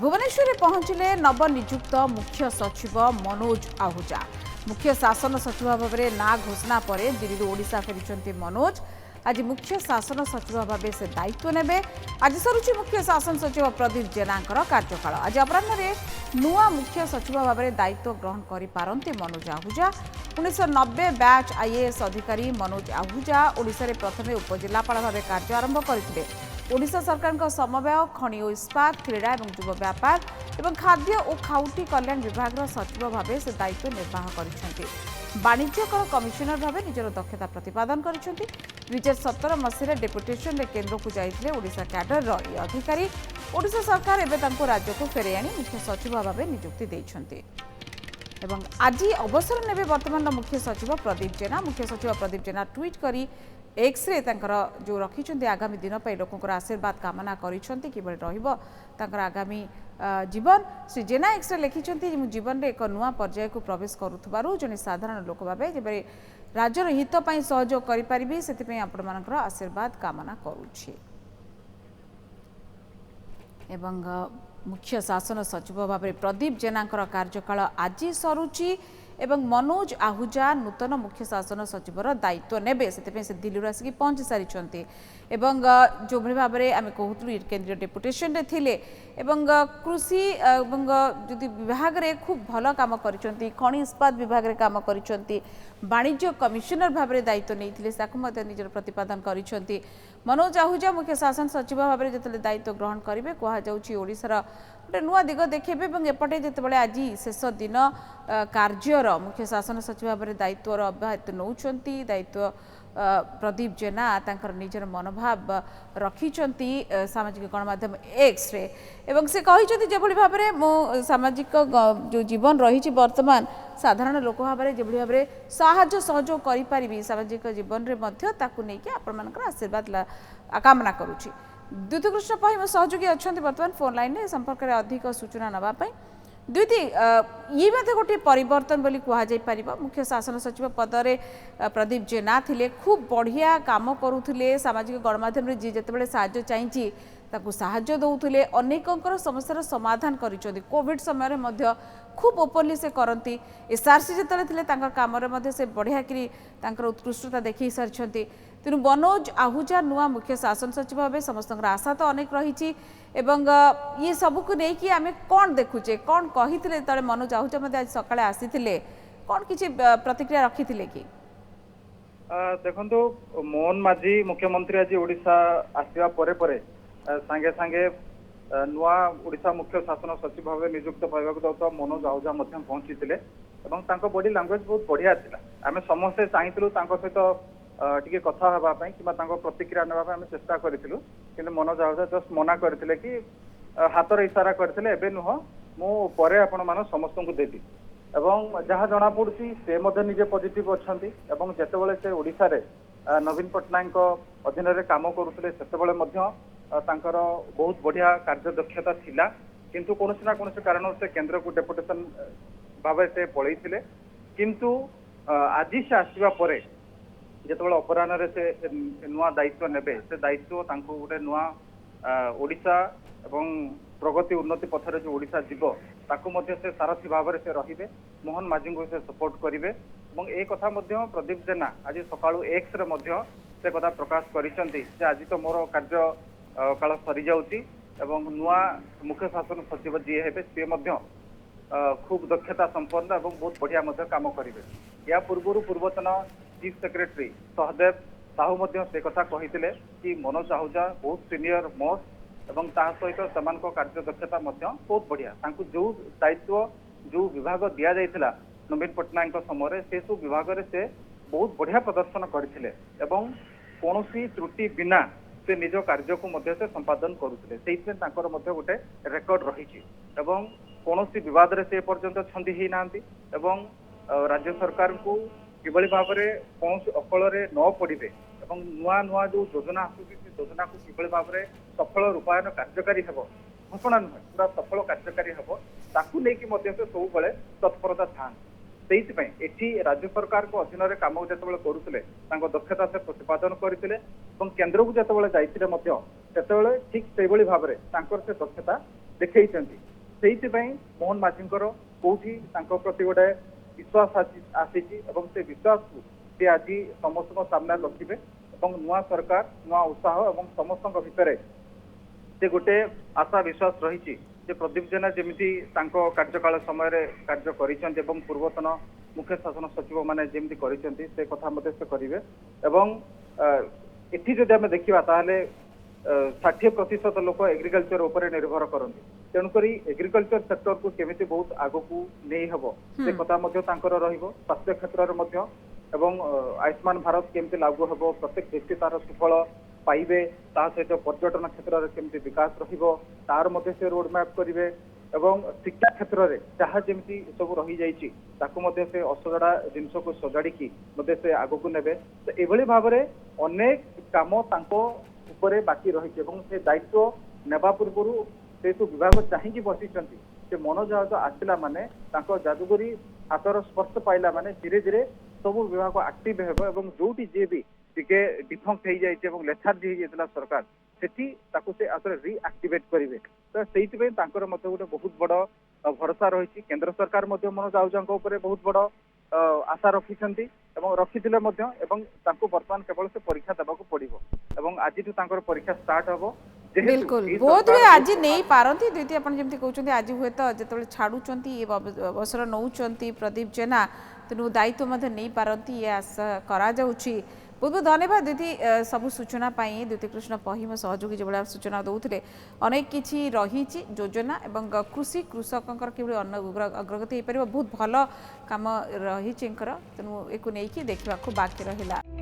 भुवनेश्वर में पहुंचले नवनियुक्त मुख्य सचिव मनोज आहूजा। मुख्य शासन सचिव भाव में ना घोषणा पर दिल्ली ओडिशा फेरी मनोज। आज मुख्य शासन सचिव भाव से दायित्व नेबे। आज सरुची मुख्य शासन सचिव प्रदीप जेना कार्यकाल। आज अपराह्न नुआ मुख्य सचिव भाव में दायित्व ग्रहण करिपारन्ते मनोज आहूजा। 1990 बैच आईएएस अधिकारी मनोज आहूजा ओडिशा रे प्रथमे उपजिलापाल भाव कार्य आरंभ करथिले। ओडिशा सरकार समवाय खनि और इस्पात क्रीड़ा और युव व्यापार और खाद्य और खाउटी कल्याण विभाग सचिव भाव से दायित्व निर्वाह कर वाणिज्य कर कमिशनर भाव निजर दक्षता प्रतिपादन कर 2017 मसीह डेपुटेशन में केन्द्र को जाइए ओडिशा कैडर अधिकारी। ओडिशा सरकार एवं राज्य को फेरे आनी मुख्य सचिव भाव नियुक्ति देइछन्ति। एवं आज अवसर नेबे वर्तमान मुख्य सचिव प्रदीप जेना। मुख्य सचिव प्रदीप जेना ट्वीट करी एक्स रे जो रखिछन्ति आगामी दिन पर लोकंर आशीर्वाद कामना करिछन्ति किबळ रहिबो तांकर आगामी जीवन। श्री जेना एक्स रे लिखिछन्ति मु जीवन रे एक नुआ पर्याय को प्रवेश करुथबारु जने साधारण लोक भाबे जेबे राज्यर हित पई सहयोग करि परिबी सेति पई आपण मानकर आशीर्वाद कामना करूछि। एवं मुख्य शासन सचिव भाव प्रदीप जेना कार्यकाल आज सरुची एवं मनोज आहूजा नूतन मुख्य शासन सचिवर दायित्व नेबे से दिल्ली आसिक पहुंची सारी। एवं जो भाव में आम कहूँ केंद्रीय डेपुटेशन थिले एवं कृषि एवं जो विभाग रे खूब भल काम करिसेंती, खनि इस्पात विभाग रे काम करिसेंती, वाणिज्य कमिशनर भाव में दायित्व नहीं निजर प्रतिपादन करिसेंती। मनोज आहूजा मुख्य शासन सचिव भाव में जो दायित्व ग्रहण करेंगे कहुच्छी ओडिशार गोटे नुआ दिग देखेबे एवं एपटे जितेबाला आज शेष दिन कार्यर मुख्य शासन सचिव भाव में दायित्व अब्याहत नौकरी दायित्व प्रदीप जेना तांकर निजर मनोभाव रखिछन्ति सामाजिक गणमाध्यम एक्स रे एवं से कहिछन्ति जेभली भाव में मो सामाजिक जो जीवन रही वर्तमान साधारण लोक भाव में जेभली भाव में साहाय्य सहयोग करि परिबी सामाजिक जीवन रे मध्य ताकू नेकी आपण मानकर आशीर्वाद कामना करूछि। द्वितीय कृष्ण पहि सहयोगी अछन्ति वर्तमान फोन लाइन में संपर्क में अधिक सूचना नवा पई। द्वितीय ये गोटे परिवर्तन बोली कह मुख्य शासन सचिव पदरे प्रदीप जेना थिले खूब बढ़िया काम करुले सामाजिक गणमाध्यम जी जितेबाला साहाय्य चाहिए ताकू साहाय्य दौले अनेकंकर समस्यार समाधान करिसेंती। कोविड समय में खूब ओपनली से करती एसआरसी जिते काम से बढ़िया कि उत्कृष्टता देखी सारी। तेणु मनोज आहूजा नुआ मुख्य शासन सचिव भाव समस्त आशा तो अनेक रही ये सबको लेकिन आम कौन देखुचे कौन कही मनोज आहूजा आज सकाଳେ आसी कौन किसी प्रतिक्रिया रखी कि देखो मोहन माझी मुख्यमंत्री आज ओडिशा आसवा परे सांगे सांगे नुआ ओडिशा मुख्य शासन सचिव भाव नियुक्त पाइबाक जाउता मनोज आहूजा पहुंची बॉडी लैंग्वेज बहुत बढ़िया थिला। आमे समस्ते चाहिथिलु सहित टिके कथा हवाई कि प्रतिक्रिया नापी चेष्टा करूँ कि मनोज आहूजा जस्ट मना करते कि हाथर इशारा करते एवं नुह मुझे आपण मान समस्त को देवी एवं जहाँ जना पड़ी से निजे पॉजिटिव अच्छा जितेबाला से ओडिशा रे नवीन पट्टनायक अधीन में कम करुले से बहुत बढ़िया कार्य दक्षता थिला किंतु कौन ना कौन कारण से केंद्र को डेपुटेशन भाव से पलैथिले किंतु आज से आसवा परे जितेबाला अपराह्न से नुआ दायित्व नेबे से दायित्व गोटे नुआ ओडिशा एवं प्रगति उन्नति पथरे जो ओडिशा जीव ताकू मध्य से सारथी भाव से रहिबे मोहन माझी को से सपोर्ट करिवे एवं ए कथा मध्य प्रदीप जेना आज सकाळु एक्स रे मध्य से कथा प्रकाश करिसंती जे आज तो मोर कार्य काल सरी जाउची एवं नुआ मुख्य शासन सचिव जी हेबे से मध्य खूब दक्षता संपन्न एवं बहुत बढ़िया मध्य काम करिवे। या पूर्व पूर्वतन चीफ सेक्रेटरी सहदेव साहू मध्य से कथा कहिथिले कि मनोज आहूजा बहुत सीनियर मोस्ट एवं ता सहित समान कार्य दक्षता बहुत बढ़िया जो दायित्व जो विभाग दि जाइथिला नवीन पट्टनायक समय से सब विभाग से बहुत बढ़िया प्रदर्शन करथिले एवं कौनसी त्रुटि बिना से निज कार्य को मध्य से संपादन करुले से गोटे रेकर्ड रही एवं कौनसी विवाद रे से पर्यंत छंदी ही नांती एवं राज्य सरकार को किभली भाव में कौन अकल न पड़े एवं नुआ नुआ जो योजना आसूसी से योजना को किभली भाव में सफल रूपायन कार्यकारी हेब घोषणा नुहे पूरा सफल कार्यकारी हेब ताकू लेकिन से सब तत्परता था से राज्य सरकार को अधीन में कम जो करुले दक्षता से प्रतिपादन करते केन्द्र को जो जाते ठीक से भाव में से दक्षता देखते ସେଇଥିପାଇଁ ମୋହନ ମାଝୀଙ୍କର କୋଉଠି ତାଙ୍କ ପ୍ରତି ଗୋଟେ ବିଶ୍ୱାସ ଆସିଛି ଏବଂ ସେ ବିଶ୍ୱାସକୁ ସେ ଆଜି ସମସ୍ତଙ୍କ ସାମ୍ନାରେ ରଖିବେ ଏବଂ ନୂଆ ସରକାର ନୂଆ ଉତ୍ସାହ ଏବଂ ସମସ୍ତଙ୍କ ଭିତରେ ସେ ଗୋଟେ ଆଶା ବିଶ୍ୱାସ ରହିଛି ଯେ ପ୍ରଦୀପ ଜେନା ଯେମିତି ତାଙ୍କ କାର୍ଯ୍ୟକାଳ ସମୟରେ କାର୍ଯ୍ୟ କରିଛନ୍ତି ଏବଂ ପୂର୍ବତନ ମୁଖ୍ୟ ଶାସନ ସଚିବ ମାନେ ଯେମିତି କରିଛନ୍ତି ସେ କଥା ମଧ୍ୟ ସେ କରିବେ ଏବଂ ଏଠି ଯଦି ଆମେ ଦେଖିବା ତାହେଲେ 60% ଲୋକ ଏଗ୍ରିକଲଚର ଉପରେ ନିର୍ଭର କରନ୍ତି ତେଣୁକରି ଏଗ୍ରିକଲଚର ସେକ୍ଟରକୁ କେମିତି ବହୁତ ଆଗକୁ ନେଇ ହେବ ସେ କଥା ମଧ୍ୟ ତାଙ୍କର ରହିବ ସ୍ୱାସ୍ଥ୍ୟ କ୍ଷେତ୍ରରେ ମଧ୍ୟ ଏବଂ ଆୟୁଷ୍ମାନ ଭାରତ କେମିତି ଲାଗୁ ହେବ ପ୍ରତ୍ୟେକ ବ୍ୟକ୍ତି ତାର ସୁଫଳ ପାଇବେ ତା ସହିତ ପର୍ଯ୍ୟଟନ କ୍ଷେତ୍ରରେ କେମିତି ବିକାଶ ରହିବ ତାର ମଧ୍ୟ ସେ ରୋଡ ମ୍ୟାପ୍ କରିବେ ଏବଂ ଶିକ୍ଷା କ୍ଷେତ୍ରରେ ଯାହା ଯେମିତି ସବୁ ରହିଯାଇଛି ତାକୁ ମଧ୍ୟ ସେ ଅସଜଡ଼ା ଜିନିଷକୁ ସଜାଡ଼ିକି ମଧ୍ୟ ସେ ଆଗକୁ ନେବେ ତ ଏଭଳି ଭାବରେ ଅନେକ କାମ ତାଙ୍କ ଉପରେ ବାକି ରହିଛି ଏବଂ ସେ ଦାୟିତ୍ୱ ନେବା ପୂର୍ବରୁ ସେ ସବୁ ବିଭାଗ ଚାହିଁକି ବସିଛନ୍ତି ସେ ମନୋଜହାଜ ଆସିଲା ମାନେ ତାଙ୍କ ଯାଦୁଗରୀ ହାତର ସ୍ପର୍ଶ ପାଇଲା ମାନେ ଧୀରେ ଧୀରେ ସବୁ ବିଭାଗ ଆକ୍ଟିଭ ହେବ ଏବଂ ଯୋଉଠି ଯିଏ ବି ଟିକେ ଡିଫଙ୍କ୍ଟ ହେଇଯାଇଛି ଏବଂ ଲେଥାର୍ଜି ହେଇଯାଇଥିଲା ସରକାର ସେଠି ତାକୁ ସେ ଆଉଥରେ ରିଆକ୍ଟିଭେଟ କରିବେ ତ ସେଇଥିପାଇଁ ତାଙ୍କର ମଧ୍ୟ ଗୋଟେ ବହୁତ ବଡ ଭରସା ରହିଛି କେନ୍ଦ୍ର ସରକାର ମଧ୍ୟ ମନୋଜ ଆହୁଜାଙ୍କ ଉପରେ ବହୁତ ବଡ ଆଶା ରଖିଛନ୍ତି ଏବଂ ରଖିଥିଲେ ମଧ୍ୟ ଏବଂ ତାଙ୍କୁ ବର୍ତ୍ତମାନ କେବଳ ସେ ପରୀକ୍ଷା ଦେବାକୁ ପଡିବ ଏବଂ ଆଜିଠୁ ତାଙ୍କର ପରୀକ୍ଷା ଷ୍ଟାର୍ଟ ହବ बिल्कुल बोध हुए आज नहीं पारती द्वितीय आप जमी कहते आज हुए तो जो छाड़ुंट अवसर नौ प्रदीप जेना तेणु दायित्व नहीं पारती ये आशा करा बहुत बहुत धन्यवाद दीदी सब सूचना द्वितीय कृष्ण पहिम सहयोगी जो भाया सूचना दौते अनेक किसी रही योजना एवं कृषि कृषक कि अग्रगति हो पार बहुत भल कम रही तेणु एक देखा बाकी रहा।